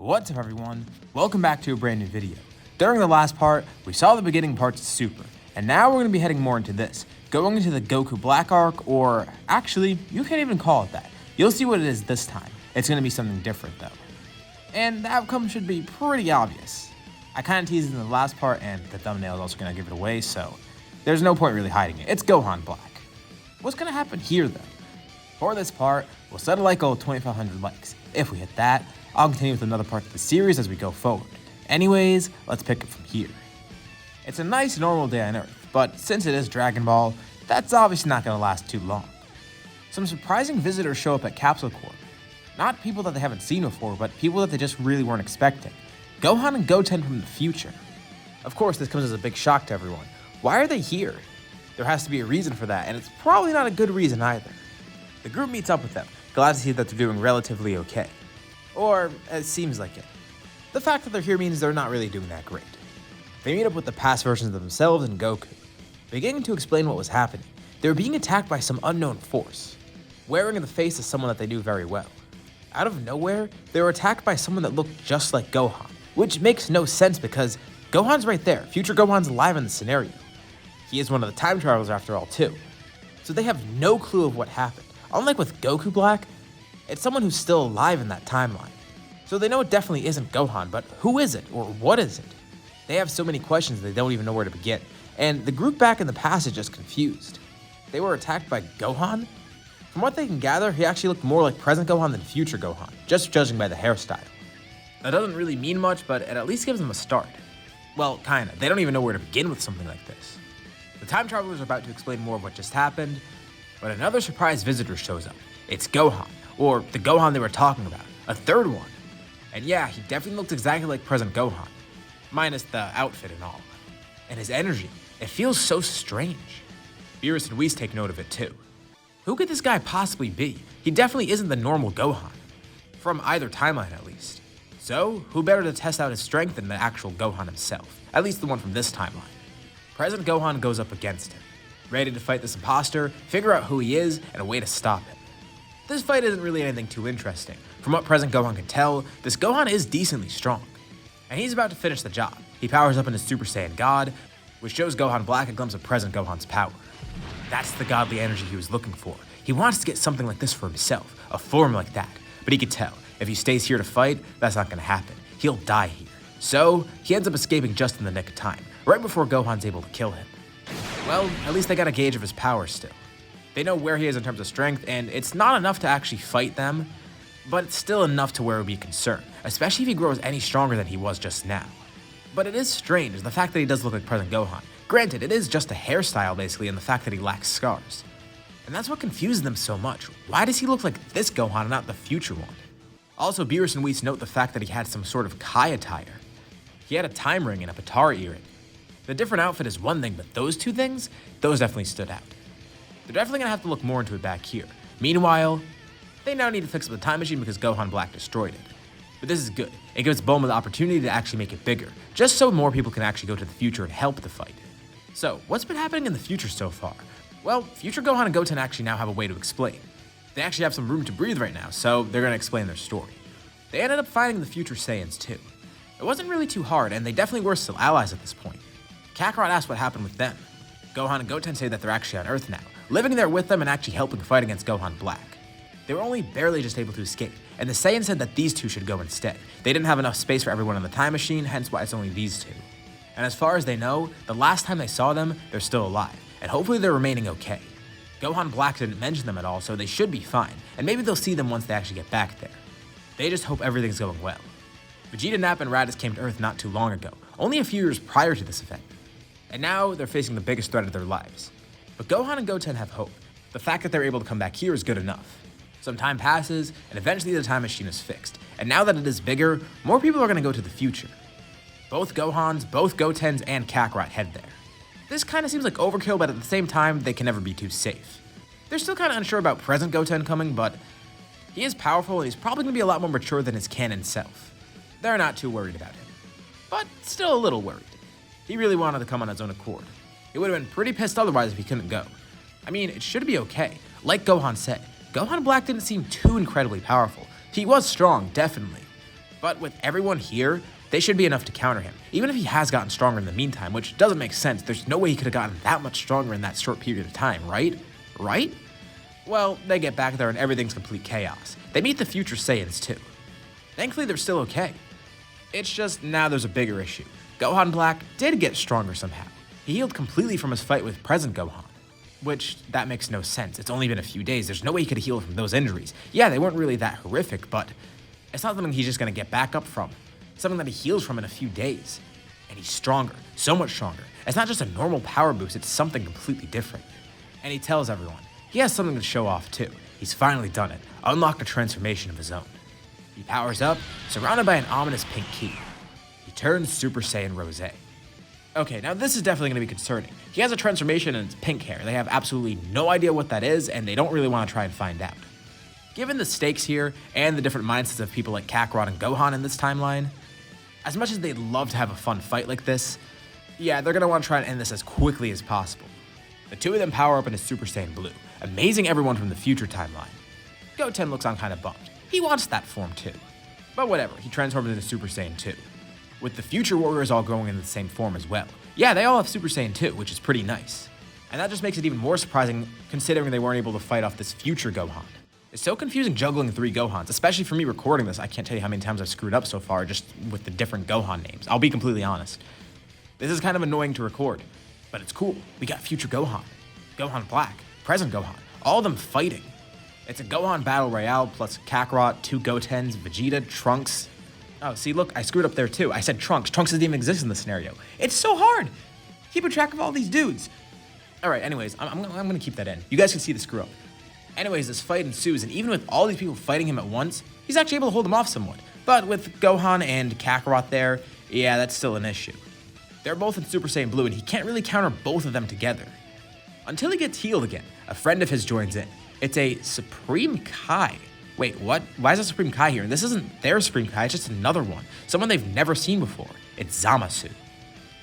What's up everyone? Welcome back to a brand new video. During the last part, we saw the beginning parts of Super, and now we're going to be heading more into this, going into the Goku Black arc, or actually, you can't even call it that. You'll see what it is this time. It's going to be something different though. And the outcome should be pretty obvious. I kind of teased it in the last part, and the thumbnail is also going to give it away, so there's no point really hiding it. It's Gohan Black. What's going to happen here though? For this part, we'll set a like goal of 2,500 likes. If we hit that, I'll continue with another part of the series as we go forward. Anyways, let's pick it from here. It's a nice normal day on Earth, but since it is Dragon Ball, that's obviously not going to last too long. Some surprising visitors show up at Capsule Corp. Not people that they haven't seen before, but people that they just really weren't expecting. Gohan and Goten from the future. Of course, this comes as a big shock to everyone. Why are they here? There has to be a reason for that, and it's probably not a good reason either. The group meets up with them, glad to see that they're doing relatively okay. Or, it seems like it. The fact that they're here means they're not really doing that great. They meet up with the past versions of themselves and Goku. Beginning to explain what was happening, they were being attacked by some unknown force, wearing the face of someone that they knew very well. Out of nowhere, they were attacked by someone that looked just like Gohan, which makes no sense because Gohan's right there. Future Gohan's alive in the scenario. He is one of the time travelers after all too. So they have no clue of what happened. Unlike with Goku Black, it's someone who's still alive in that timeline. So they know it definitely isn't Gohan, but who is it, or what is it? They have so many questions they don't even know where to begin, and the group back in the past is just confused. They were attacked by Gohan? From what they can gather, he actually looked more like present Gohan than future Gohan, just judging by the hairstyle. That doesn't really mean much, but it at least gives them a start. Well, kinda. They don't even know where to begin with something like this. The time travelers are about to explain more of what just happened, but another surprise visitor shows up. It's Gohan, or the Gohan they were talking about, a third one. And yeah, he definitely looks exactly like present Gohan, minus the outfit and all. And his energy, it feels so strange. Beerus and Whis take note of it too. Who could this guy possibly be? He definitely isn't the normal Gohan, from either timeline at least. So, who better to test out his strength than the actual Gohan himself, at least the one from this timeline. Present Gohan goes up against him, ready to fight this imposter, figure out who he is, and a way to stop him. This fight isn't really anything too interesting. From what present Gohan can tell, this Gohan is decently strong. And he's about to finish the job. He powers up into Super Saiyan God, which shows Gohan Black a glimpse of present Gohan's power. That's the godly energy he was looking for. He wants to get something like this for himself, a form like that. But he could tell, if he stays here to fight, that's not going to happen. He'll die here. So, he ends up escaping just in the nick of time, right before Gohan's able to kill him. Well, at least they got a gauge of his power still. They know where he is in terms of strength, and it's not enough to actually fight them, but it's still enough to where it would be a concern, especially if he grows any stronger than he was just now. But it is strange, the fact that he does look like present Gohan. Granted, it is just a hairstyle basically, and the fact that he lacks scars. And that's what confuses them so much. Why does he look like this Gohan and not the future one? Also, Beerus and Whis note the fact that he had some sort of Kai attire. He had a time ring and a Patara earring. The different outfit is one thing, but those two things, those definitely stood out. They're definitely going to have to look more into it back here. Meanwhile, they now need to fix up the time machine because Gohan Black destroyed it. But this is good. It gives Bulma the opportunity to actually make it bigger, just so more people can actually go to the future and help the fight. So, what's been happening in the future so far? Well, future Gohan and Goten actually now have a way to explain. They actually have some room to breathe right now, so they're going to explain their story. They ended up fighting the future Saiyans too. It wasn't really too hard, and they definitely were still allies at this point. Kakarot asked what happened with them. Gohan and Goten say that they're actually on Earth now, living there with them and actually helping fight against Gohan Black. They were only barely just able to escape, and the Saiyans said that these two should go instead. They didn't have enough space for everyone in the time machine, hence why it's only these two. And as far as they know, the last time they saw them, they're still alive, and hopefully they're remaining okay. Gohan Black didn't mention them at all, so they should be fine, and maybe they'll see them once they actually get back there. They just hope everything's going well. Vegeta, Nappa, and Raditz came to Earth not too long ago, only a few years prior to this event. And now they're facing the biggest threat of their lives. But Gohan and Goten have hope. The fact that they're able to come back here is good enough. Some time passes, and eventually the time machine is fixed. And now that it is bigger, more people are going to go to the future. Both Gohans, both Gotens, and Kakarot head there. This kind of seems like overkill, but at the same time, they can never be too safe. They're still kind of unsure about present Goten coming, but he is powerful and he's probably going to be a lot more mature than his canon self. They're not too worried about him, but still a little worried. He really wanted to come on his own accord. He would have been pretty pissed otherwise if he couldn't go. I mean, it should be okay. Like Gohan said, Gohan Black didn't seem too incredibly powerful. He was strong, definitely. But with everyone here, they should be enough to counter him, even if he has gotten stronger in the meantime, which doesn't make sense. There's no way he could have gotten that much stronger in that short period of time, right? Right? Well, they get back there and everything's complete chaos. They meet the future Saiyans too. Thankfully, they're still okay. It's just now there's a bigger issue. Gohan Black did get stronger somehow. He healed completely from his fight with present Gohan. Which, that makes no sense. It's only been a few days. There's no way he could heal from those injuries. Yeah, they weren't really that horrific, but it's not something he's just gonna get back up from. It's something that he heals from in a few days. And he's stronger, so much stronger. It's not just a normal power boost, it's something completely different. And he tells everyone, he has something to show off too. He's finally done it, unlocked a transformation of his own. He powers up, surrounded by an ominous pink key. He turns Super Saiyan Rose. Okay, now this is definitely going to be concerning. He has a transformation and it's pink hair. They have absolutely no idea what that is, and they don't really want to try and find out. Given the stakes here, and the different mindsets of people like Kakarot and Gohan in this timeline, as much as they'd love to have a fun fight like this, yeah, they're going to want to try and end this as quickly as possible. The two of them power up into Super Saiyan Blue, amazing everyone from the future timeline. Goten looks on kind of bummed. He wants that form too. But whatever, he transforms into Super Saiyan 2. With the future warriors all growing in the same form as well. Yeah, they all have Super Saiyan 2, which is pretty nice. And that just makes it even more surprising considering they weren't able to fight off this future Gohan. It's so confusing juggling 3 Gohans, especially for me recording this. I can't tell you how many times I've screwed up so far just with the different Gohan names. I'll be completely honest. This is kind of annoying to record, but it's cool. We got future Gohan, Gohan Black, present Gohan, all of them fighting. It's a Gohan Battle Royale plus Kakarot, 2 Gotens, Vegeta, Trunks. Oh, see, look, I screwed up there too. I said Trunks. Trunks doesn't even exist in this scenario. It's so hard keeping track of all these dudes. All right, anyways, I'm gonna keep that in. You guys can see the screw up. Anyways, this fight ensues, and even with all these people fighting him at once, he's actually able to hold them off somewhat. But with Gohan and Kakarot there, yeah, that's still an issue. They're both in Super Saiyan Blue, and he can't really counter both of them together. Until he gets healed again, a friend of his joins in. It's a Supreme Kai. Wait, what? Why is a Supreme Kai here? And this isn't their Supreme Kai, it's just another one. Someone they've never seen before. It's Zamasu.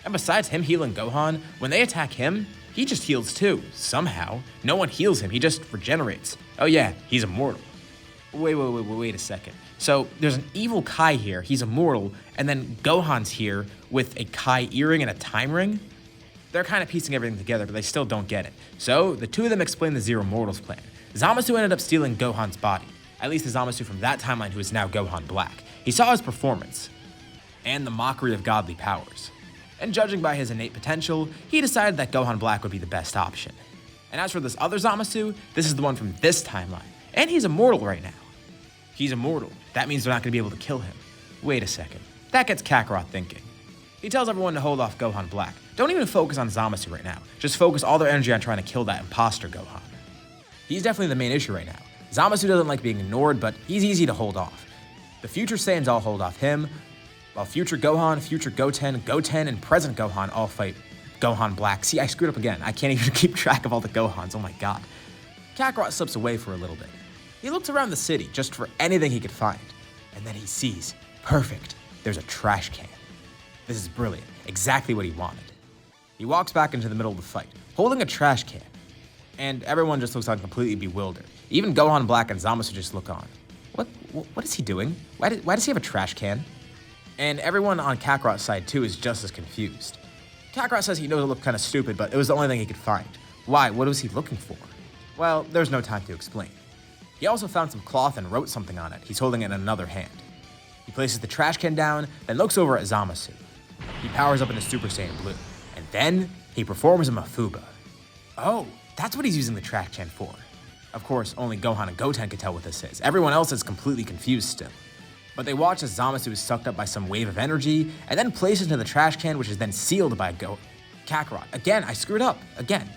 And besides him healing Gohan, when they attack him, he just heals too, somehow. No one heals him, he just regenerates. Oh yeah, he's immortal. Wait a second. So there's an evil Kai here, he's immortal, and then Gohan's here with a Kai earring and a time ring? They're kind of piecing everything together, but they still don't get it. So the two of them explain the Zero Mortals plan. Zamasu ended up stealing Gohan's body. At least the Zamasu from that timeline who is now Gohan Black. He saw his performance and the mockery of godly powers. And judging by his innate potential, he decided that Gohan Black would be the best option. And as for this other Zamasu, this is the one from this timeline. And he's immortal right now. He's immortal. That means they're not going to be able to kill him. Wait a second. That gets Kakarot thinking. He tells everyone to hold off Gohan Black. Don't even focus on Zamasu right now. Just focus all their energy on trying to kill that imposter Gohan. He's definitely the main issue right now. Zamasu doesn't like being ignored, but he's easy to hold off. The future Saiyans all hold off him, while future Gohan, future Goten, Goten, and present Gohan all fight Gohan Black. See, I screwed up again. I can't even keep track of all the Gohans, oh my god. Kakarot slips away for a little bit. He looks around the city just for anything he could find, and then he sees, perfect, there's a trash can. This is brilliant, exactly what he wanted. He walks back into the middle of the fight, holding a trash can, and everyone just looks on completely bewildered. Even Gohan Black and Zamasu just look on. What is he doing? Why does he have a trash can? And everyone on Kakarot's side too is just as confused. Kakarot says he knows it looked kind of stupid, but it was the only thing he could find. Why? What was he looking for? Well, there's no time to explain. He also found some cloth and wrote something on it. He's holding it in another hand. He places the trash can down, then looks over at Zamasu. He powers up into Super Saiyan Blue, and then he performs a Mafuba. Oh, that's what he's using the trash can for. Of course, only Gohan and Goten can tell what this is. Everyone else is completely confused still. But they watch as Zamasu is sucked up by some wave of energy, and then placed into the trash can, which is then sealed by Kakarot. Again, I screwed up, again.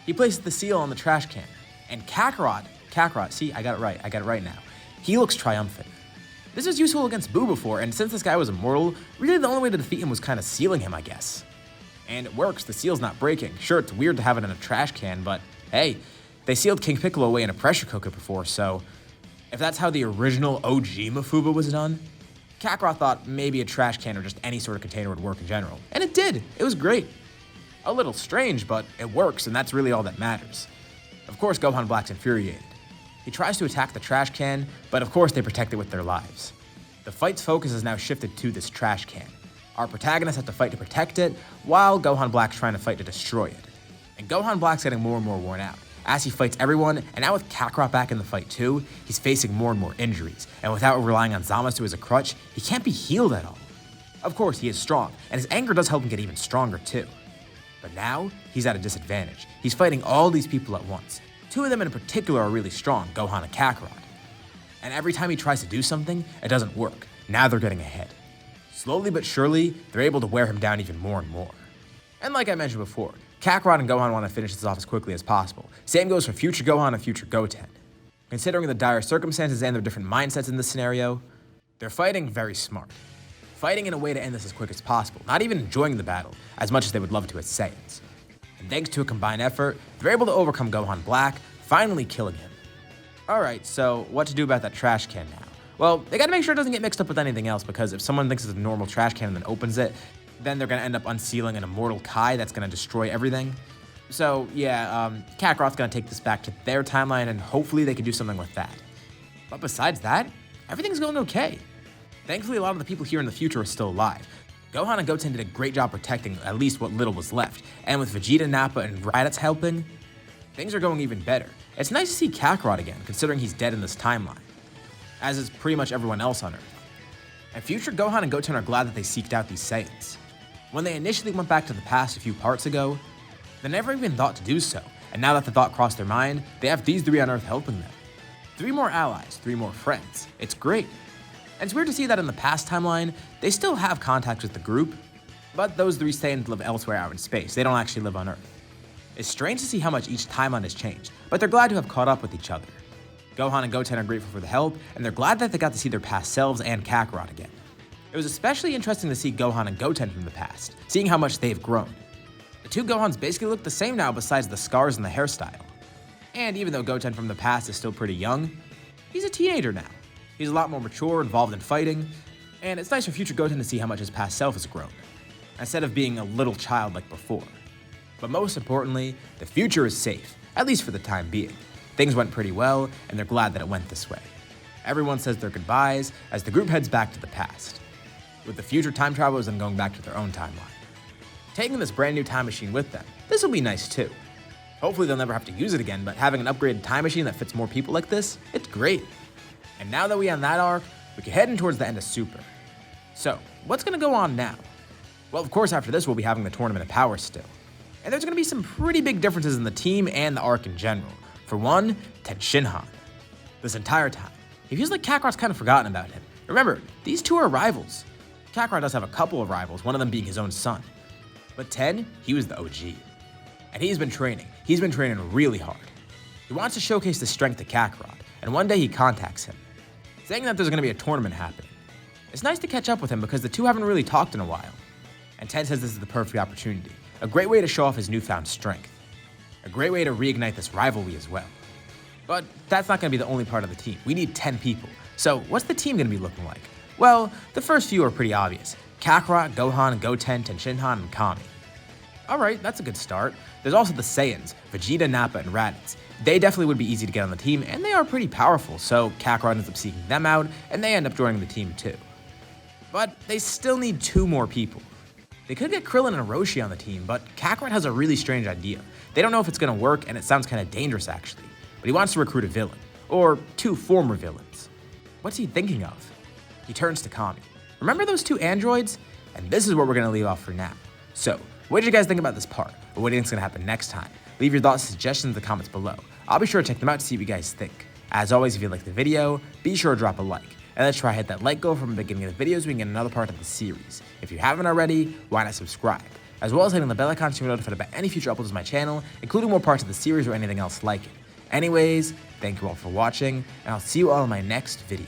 He places the seal on the trash can, and Kakarot, see, I got it right now. He looks triumphant. This was useful against Boo before, and since this guy was immortal, really the only way to defeat him was kind of sealing him, I guess. And it works, the seal's not breaking. Sure, it's weird to have it in a trash can, but hey, they sealed King Piccolo away in a pressure cooker before, so if that's how the original OG Mafuba was done, Kakarot thought maybe a trash can or just any sort of container would work in general. And it did, it was great. A little strange, but it works, and that's really all that matters. Of course, Gohan Black's infuriated. He tries to attack the trash can, but of course they protect it with their lives. The fight's focus is now shifted to this trash can. Our protagonists have to fight to protect it, while Gohan Black's trying to fight to destroy it. And Gohan Black's getting more and more worn out. As he fights everyone, and now with Kakarot back in the fight too, he's facing more and more injuries, and without relying on Zamasu as a crutch, he can't be healed at all. Of course, he is strong, and his anger does help him get even stronger too. But now, he's at a disadvantage. He's fighting all these people at once. Two of them in particular are really strong, Gohan and Kakarot. And every time he tries to do something, it doesn't work. Now they're getting ahead. Slowly but surely, they're able to wear him down even more and more. And like I mentioned before, Kakarot and Gohan want to finish this off as quickly as possible. Same goes for future Gohan and future Goten. Considering the dire circumstances and their different mindsets in this scenario, they're fighting very smart. Fighting in a way to end this as quick as possible, not even enjoying the battle as much as they would love to as Saiyans. And thanks to a combined effort, they're able to overcome Gohan Black, finally killing him. Alright, so what to do about that trash can now? Well, they gotta make sure it doesn't get mixed up with anything else, because if someone thinks it's a normal trash can and then opens it, then they're gonna end up unsealing an immortal Kai that's gonna destroy everything. So yeah, Kakarot's gonna take this back to their timeline, and hopefully they can do something with that. But besides that, everything's going okay. Thankfully, a lot of the people here in the future are still alive. Gohan and Goten did a great job protecting at least what little was left, and with Vegeta, Nappa, and Raditz helping, things are going even better. It's nice to see Kakarot again, considering he's dead in this timeline, as is pretty much everyone else on Earth. And future Gohan and Goten are glad that they seeked out these Saiyans. When they initially went back to the past a few parts ago, they never even thought to do so, and now that the thought crossed their mind, they have these three on Earth helping them. 3 more allies, 3 more friends. It's great. And it's weird to see that in the past timeline, they still have contact with the group, but those 3 Saiyans live elsewhere out in space. They don't actually live on Earth. It's strange to see how much each timeline has changed, but they're glad to have caught up with each other. Gohan and Goten are grateful for the help, and they're glad that they got to see their past selves and Kakarot again. It was especially interesting to see Gohan and Goten from the past, seeing how much they've grown. The 2 Gohans basically look the same now besides the scars and the hairstyle. And even though Goten from the past is still pretty young, he's a teenager now. He's a lot more mature, involved in fighting, and it's nice for future Goten to see how much his past self has grown, instead of being a little child like before. But most importantly, the future is safe, at least for the time being. Things went pretty well, and they're glad that it went this way. Everyone says their goodbyes as the group heads back to the past, with the future time travelers then going back to their own timeline. Taking this brand new time machine with them, this will be nice too. Hopefully they'll never have to use it again, but having an upgraded time machine that fits more people like this, it's great. And now that we end that arc, we can head in towards the end of Super. So, what's gonna go on now? Well, of course after this we'll be having the Tournament of Power still. And there's gonna be some pretty big differences in the team and the arc in general. For one, Tenshinhan. This entire time, he feels like Kakarot's kind of forgotten about him. Remember, these 2 are rivals. Kakarot does have a couple of rivals, one of them being his own son. But Ten, he was the OG. And he's been training. He's been training really hard. He wants to showcase the strength of Kakarot, and one day he contacts him, saying that there's going to be a tournament happening. It's nice to catch up with him because the 2 haven't really talked in a while. And Ten says this is the perfect opportunity, a great way to show off his newfound strength. A great way to reignite this rivalry as well. But that's not going to be the only part of the team. We need 10 people. So what's the team going to be looking like? Well, the first few are pretty obvious. Kakarot, Gohan, Goten, Tenshinhan, and Kame. Alright, that's a good start. There's also the Saiyans, Vegeta, Nappa, and Raditz. They definitely would be easy to get on the team, and they are pretty powerful, so Kakarot ends up seeking them out, and they end up joining the team too. But they still need 2 more people. They could get Krillin and ROSHI on the team, but Kakarot has a really strange idea. They don't know if it's going to work, and it sounds kind of dangerous actually. But he wants to recruit a villain, or 2 former villains. What's he thinking of? He turns to Kame. Remember those 2 androids? And this is where we're going to leave off for now. So, what did you guys think about this part? Or what do you think is going to happen next time? Leave your thoughts and suggestions in the comments below. I'll be sure to check them out to see what you guys think. As always, if you liked the video, be sure to drop a like. And let's try to hit that like goal from the beginning of the video so we can get another part of the series. If you haven't already, why not subscribe? As well as hitting the bell icon so you're notified about any future uploads to my channel, including more parts of the series or anything else like it. Anyways, thank you all for watching, and I'll see you all in my next video.